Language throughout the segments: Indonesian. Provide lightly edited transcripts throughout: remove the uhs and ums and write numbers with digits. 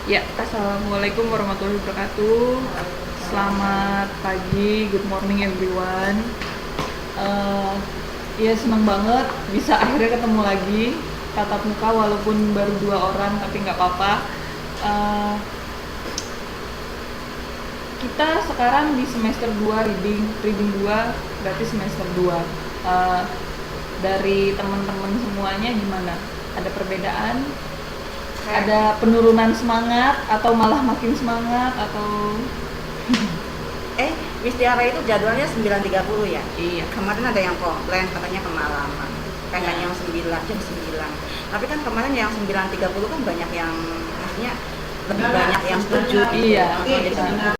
Ya, assalamualaikum warahmatullahi wabarakatuh. Selamat pagi, good morning everyone. Eh, ya senang banget bisa akhirnya ketemu lagi tatap muka walaupun baru 2 orang tapi nggak apa-apa. Eh, kita sekarang di semester 2 reading 2 berarti semester 2. Eh, dari teman-teman semuanya gimana? Ada perbedaan? Ada penurunan semangat atau malah makin semangat atau Miss Tiara itu jadwalnya 9.30 ya? iya. Kemarin ada yang komplain katanya kemalaman. Pengen yang 9, jam 9. Tapi kan kemarin yang 9.30 kan banyak yang maksudnya lebih banyak yang setuju. Iya. Jadi sebenarnya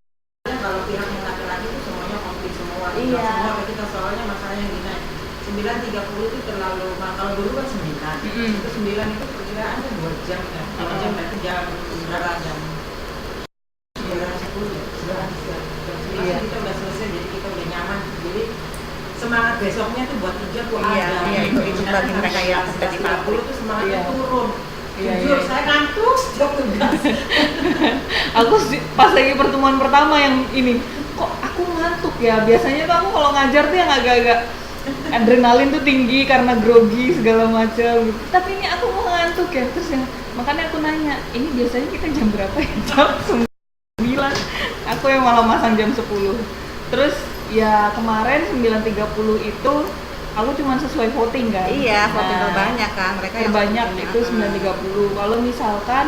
kalau pihak yang laki-laki itu semuanya komplit semua. Iya. Semua kita soalnya masalahnya gini. 9.30 itu terlalu, kalau dulu kan 9. Itu 9 itu perkiraan kan 2 jam kan. 2 jam berarti jam berapa jam? 9.10 ya. Iya. Kita udah selesai, jadi kita udah nyaman. Jadi semangat besoknya tuh buat kerja tuh Iya, ada. iya, itu bagi mereka yang sudah di pabrik. 9.30 tuh semangatnya Iya. turun. Iya, Jujur, iya. saya ngantuk sejak tugas. Aku pas lagi pertemuan pertama yang ini kok aku ngantuk ya. Biasanya tuh aku kalau ngajar tuh yang agak-agak adrenalin tuh tinggi karena grogi segala macam gitu. Tapi ini aku mau ngantuk ya. Terus yang makanya aku nanya, ini biasanya kita jam berapa ya? Jam 9. Aku yang malah masang jam 10. Terus ya kemarin 9.30 itu aku cuma sesuai voting kan. Iya, voting Nah, terbanyak kan mereka yang terbanyak punya. itu 9.30. Kalau misalkan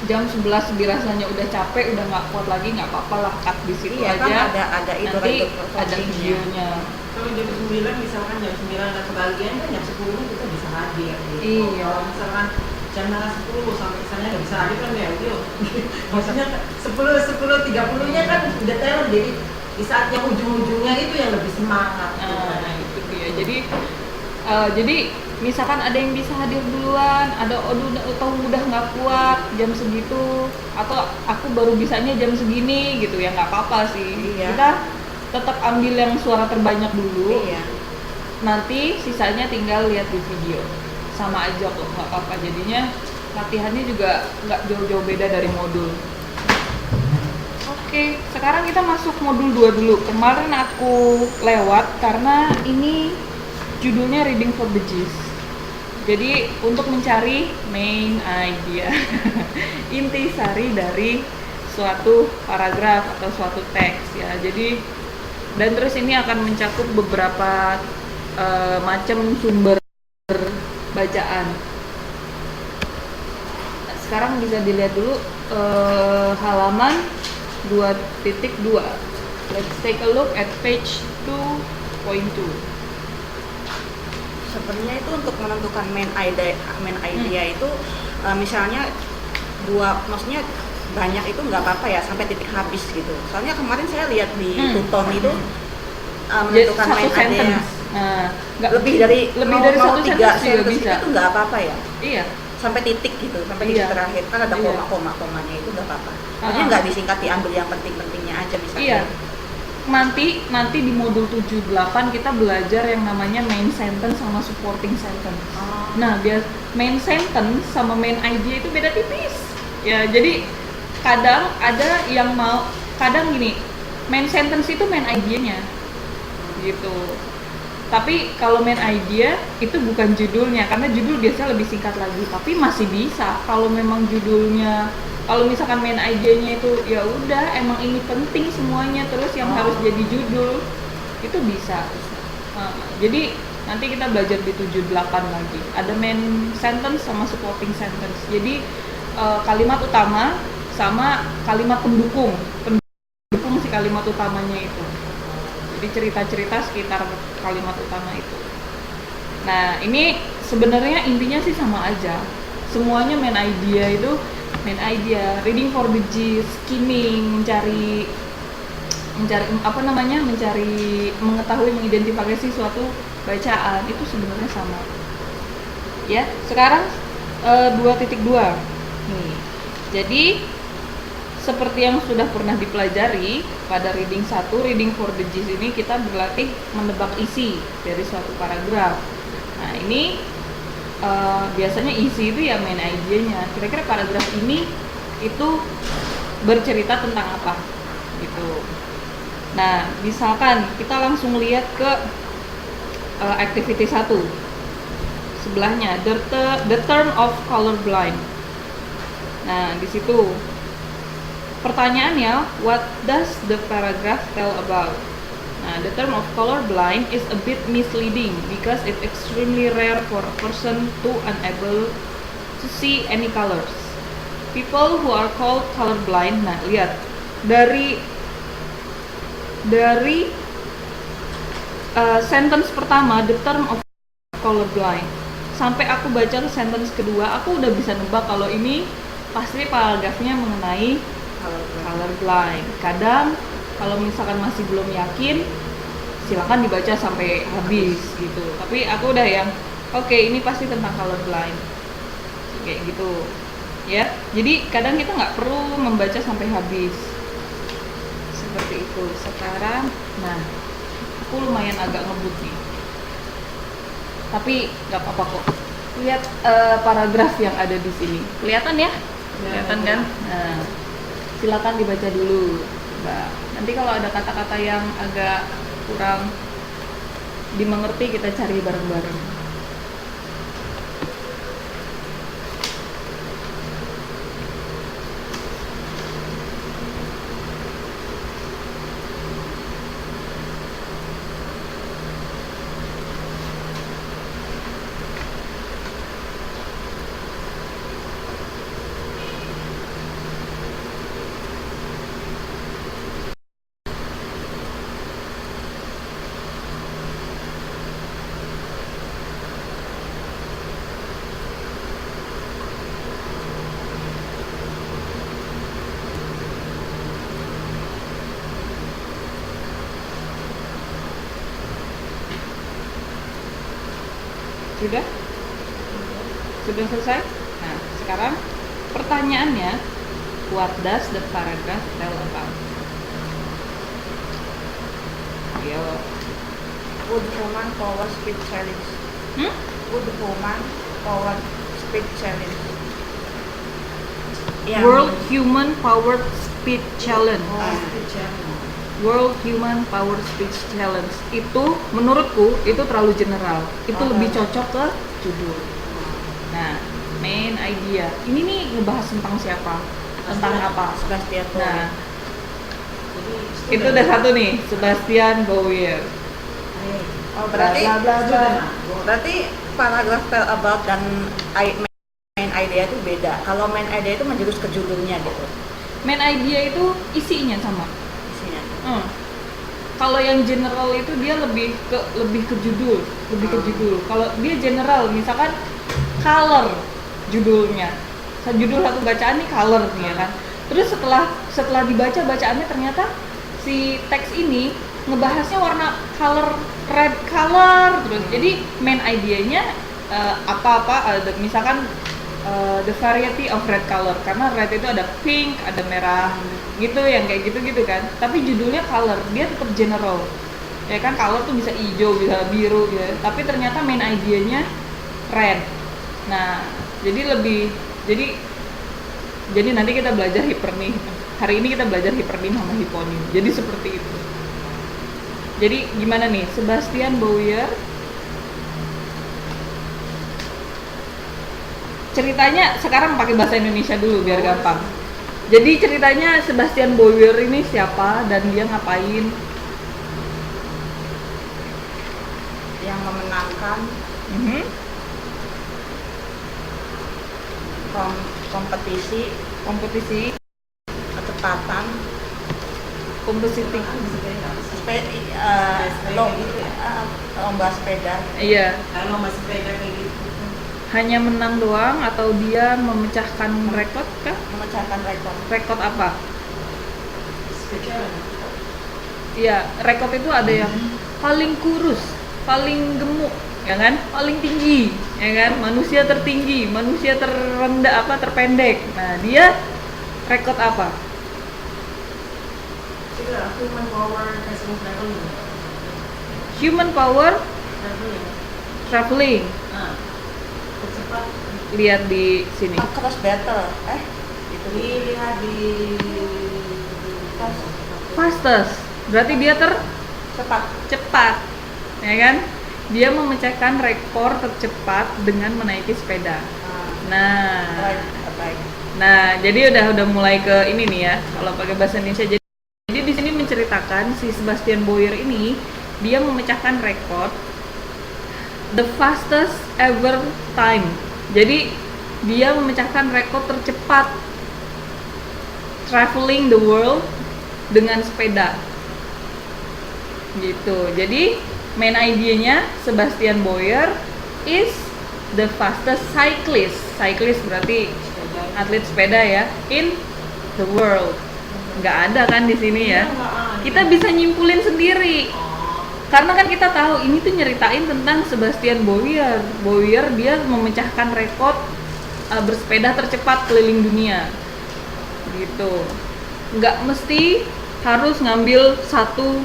jam 11 dirasanya udah capek, udah nggak kuat lagi, nggak apa-apa lah, cut di situ Iya, aja. kan ada itu Nanti untuk ada votingnya. videonya. Kalau jam 9 misalkan jam 9 ada kebagian kan jam 10 kita bisa hadir gitu. Iya. Kalau misalkan jam 10 sampai misalnya nggak bisa hadir kan ya itu. Maksudnya 10:30 nya kan udah teror, jadi di saat yang ujung-ujungnya itu yang lebih semangat. Nah, itu dia. Jadi misalkan ada yang bisa hadir duluan, ada atau udah nggak kuat jam segitu, atau aku baru bisanya jam segini gitu ya, nggak apa-apa sih. Iya. Kita tetap ambil yang suara terbanyak dulu. Iya. Nanti sisanya tinggal lihat di video, sama aja kok, nggak apa-apa. Jadinya latihannya juga nggak jauh-jauh beda dari modul. Oke, sekarang kita masuk modul 2 dulu. Kemarin aku lewat karena ini judulnya Reading for the Gist. Jadi untuk mencari main idea, intisari dari suatu paragraf atau suatu teks ya. Jadi dan terus ini akan mencakup beberapa macam sumber bacaan. Nah, sekarang bisa dilihat dulu halaman 2.2. Let's take a look at page 2.2. Sebenarnya itu untuk menentukan main idea itu misalnya maksudnya banyak itu nggak apa-apa ya sampai titik habis gitu. Soalnya kemarin saya lihat di Tuton itu menentukan Satu main idea sentence. Nah, lebih dari satu 3 sentence juga sentence bisa. itu nggak apa-apa ya. Iya. Sampai titik gitu, sampai Iya. titik terakhir kan ada Iya. komanya itu nggak apa-apa. Maksudnya nggak disingkat, diambil yang penting-pentingnya aja misalnya. Iya. Nanti di modul 7-8 kita belajar yang namanya main sentence sama supporting sentence. Oh. Nah, main sentence sama main idea itu beda tipis. Ya, jadi kadang ada yang kadang gini, main sentence itu main idea-nya. Gitu. Tapi kalau main idea itu bukan judulnya, karena judul biasanya lebih singkat lagi, tapi masih bisa kalau memang judulnya. Kalau misalkan main idea-nya itu ya udah emang ini penting semuanya, terus yang harus jadi judul itu bisa. Jadi nanti kita belajar di 7-8 lagi. Ada main sentence sama supporting sentence. Jadi kalimat utama sama kalimat pendukung si kalimat utamanya itu. Jadi cerita-cerita sekitar kalimat utama itu. Nah, ini sebenarnya intinya sih sama aja. Semuanya main idea, reading for the gist, skimming, mencari mengetahui, mengidentifikasi suatu bacaan, itu sebenarnya sama. Ya, sekarang 2.2. Nih. Jadi seperti yang sudah pernah dipelajari pada reading 1, reading for the gist ini kita berlatih menebak isi dari suatu paragraf. Nah, ini biasanya isi itu ya main idea-nya. Kira-kira paragraf ini itu bercerita tentang apa gitu. Nah, misalkan kita langsung lihat ke activity 1 sebelahnya, the term of colorblind. Nah, di situ pertanyaannya, what does the paragraph tell about? Nah, the term of colorblind is a bit misleading because it's extremely rare for a person to unable to see any colors. People who are called colorblind, nah lihat dari sentence pertama, the term of colorblind, sampai aku baca ke sentence kedua, aku udah bisa nebak kalau ini pasti paragrafnya mengenai colorblind. Kadang kalau misalkan masih belum yakin, silakan dibaca sampai habis gitu. Tapi aku udah yang oke, ini pasti tentang colorblind kayak gitu ya. Jadi kadang kita nggak perlu membaca sampai habis seperti itu. Sekarang, nah aku lumayan agak ngebut nih, tapi nggak apa-apa kok. Lihat paragraf yang ada di sini, kelihatan ya? Kelihatan kan? Nah, silakan dibaca dulu, Mbak. Nanti kalau ada kata-kata yang agak kurang dimengerti, kita cari bareng-bareng. Sudah? Sudah selesai? Nah, sekarang pertanyaannya, what does the paragraph tell about? Ayo. Would Woman Power Speech Challenge. Would Woman Power Speech Challenge. World Human Power Speech Challenge. World Human Power Speech Challenge itu menurutku itu terlalu general. Itu lebih cocok ke judul. Nah, main idea. Ini nih ngebahas tentang siapa? Tentang apa? Sebastian Bauer. Nah, itu udah satu nih, Sebastian Bauer. Oh, berarti bla bla bla. Berarti paragraph tell about dan main idea itu beda. Kalau main idea itu menjurus ke judulnya gitu. Main idea itu isinya sama. Isinya. Kalau yang general itu dia lebih ke judul, Kalau dia general, misalkan color judulnya, judul satu bacaan nih color nih ya kan. Terus setelah dibaca bacaannya ternyata si teks ini ngebahasnya warna color, red color terus. Jadi main idenya misalkan the variety of red color, karena red itu ada pink, ada merah gitu, yang kayak gitu kan. Tapi judulnya color, dia tetap general ya kan. Color tuh bisa hijau, bisa biru gitu, tapi ternyata main idenya red. Nah, jadi nanti kita belajar hipernim. Hari ini kita belajar hipernim sama hiponim. Jadi seperti itu. Jadi gimana nih, Sebastian Bauer ceritanya sekarang pakai bahasa Indonesia dulu biar gampang. Jadi ceritanya Sebastian Bauer ini siapa dan dia ngapain? Yang memenangkan kompetisi kecepatan lomba sepeda. Iya. Kalau masih sepeda kayak gitu. Hanya menang doang atau dia memecahkan rekor kah? Memecahkan rekor. Rekor apa? Spesial. Iya, rekor itu ada yang paling kurus, paling gemuk, ya kan? Paling tinggi, ya kan? Manusia tertinggi, manusia terendah terpendek. Nah, dia rekor apa? Human power traveling. Human power traveling. Cepat. Lihat di sini. Cross battle. Itu Dilihat di Fastest, berarti dia cepat. cepat, ya kan? Dia memecahkan rekor tercepat dengan menaiki sepeda. Nah, Baik. nah, jadi udah mulai ke ini nih ya, kalau pakai bahasa Indonesia. Jadi di sini menceritakan si Sebastian Boyer ini dia memecahkan rekor the fastest ever time. Jadi dia memecahkan rekor tercepat traveling the world dengan sepeda. Gitu. Jadi main idenya Sebastian Boyer is the fastest cyclist. Cyclist berarti atlet sepeda ya in the world. Nggak ada kan di sini ya. Kita bisa nyimpulin sendiri. Karena kan kita tahu ini tuh nyeritain tentang Sebastian Boyer. Boyer dia memecahkan rekor bersepeda tercepat keliling dunia. Gitu. Nggak mesti harus ngambil satu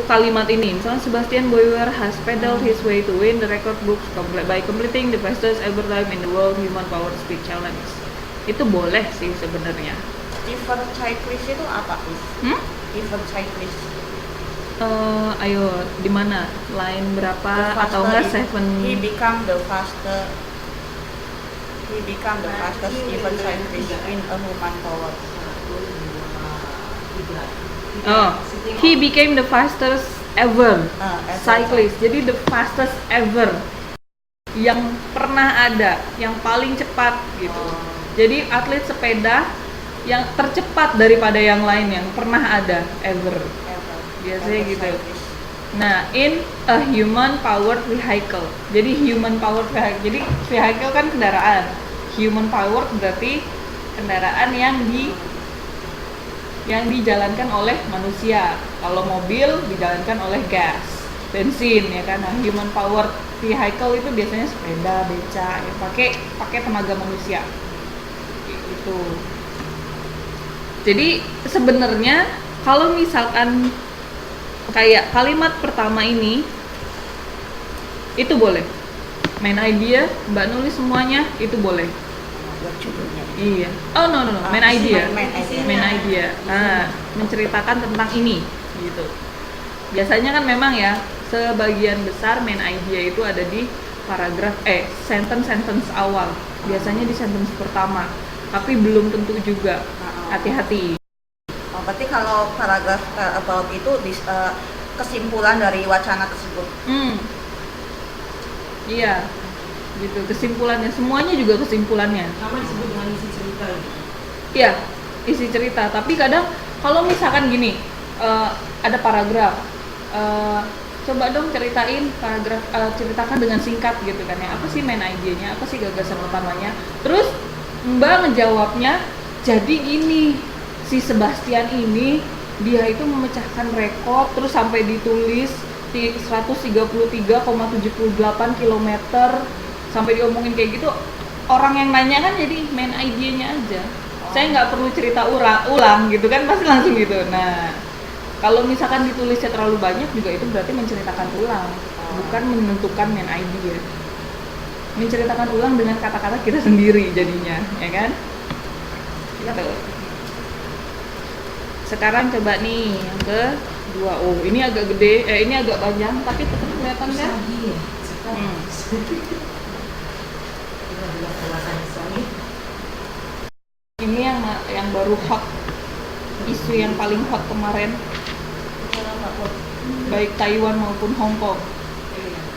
kalimat ini. Misalnya Sebastian Boyer has pedaled his way to win the record books by completing the fastest ever time in the world human power speed challenge. Itu boleh sih sebenarnya. Event cyclist itu apa, Is? Event cyclist. Ayo di mana? Line berapa atau enggak He become the fastest event cyclist in a human power. He became the fastest ever cyclist. Jadi the fastest ever yang pernah ada, yang paling cepat gitu. Jadi atlet sepeda yang tercepat daripada yang lain yang pernah ada ever. Biasanya gitu. Nah, in a human powered vehicle. Jadi human powered vehicle. Jadi vehicle kan kendaraan. Human powered berarti kendaraan yang dijalankan oleh manusia. Kalau mobil dijalankan oleh gas, bensin ya kan. Nah, human powered vehicle itu biasanya sepeda, beca yang pakai tenaga manusia. Gitu. Jadi sebenarnya kalau misalkan kayak kalimat pertama ini itu boleh. Main idea, Mbak nulis semuanya itu boleh. Buat judulnya. Iya. Oh no. Main idea. Main idea. Nah, menceritakan tentang ini gitu. Biasanya kan memang ya sebagian besar main idea itu ada di paragraf sentence awal. Biasanya di sentence pertama. Tapi belum tentu juga. Hati-hati. Berarti kalau paragraf about itu kesimpulan dari wacana tersebut. Iya. Gitu kesimpulannya, semuanya juga kesimpulannya. Sama disebut dengan isi cerita. Iya, isi cerita. Tapi kadang kalau misalkan gini, ada paragraf. Coba dong ceritakan dengan singkat gitu kan ya. Apa sih main idenya? Apa sih gagasan utamanya? Terus Mbak ngejawabnya, jadi gini, si Sebastian ini dia itu memecahkan rekor terus sampai ditulis di 133,78 km sampai diomongin kayak gitu. Orang yang nanya kan jadi main idenya aja. Saya nggak perlu cerita ulang gitu kan, pasti langsung gitu. Nah, kalau misalkan ditulisnya terlalu banyak juga itu berarti menceritakan ulang, bukan menentukan main idea. Menceritakan ulang dengan kata-kata kita sendiri jadinya, ya kan? Gitu. Sekarang coba nih yang kedua. Oh, ini agak gede, ini agak panjang tapi tetap kelihatan kan? Ini yang baru hot, isu yang paling hot kemarin, baik Taiwan maupun Hong Kong.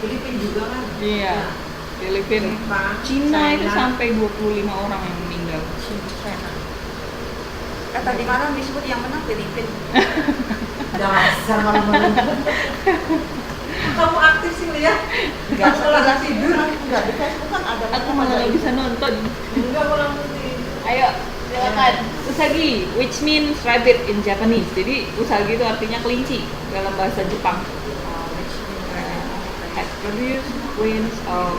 Filipina juga kan? Iya. Filipina, Cina itu sampai 25 orang yang meninggal. Tadi malam disebut yang menang Filipina. Dasar malam-malam. Kamu aktif sih lihat? Enggak, setelah tidur. Enggak, di Facebook kan ada. Aku malah nggak bisa nonton. Enggak, aku langsung tidur. Ayo, silakan. Usagi, which means rabbit in Japanese. Jadi usagi itu artinya kelinci dalam bahasa Jepang. Has produced queens of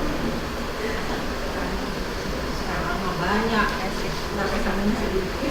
banyak sampai sana sedikit.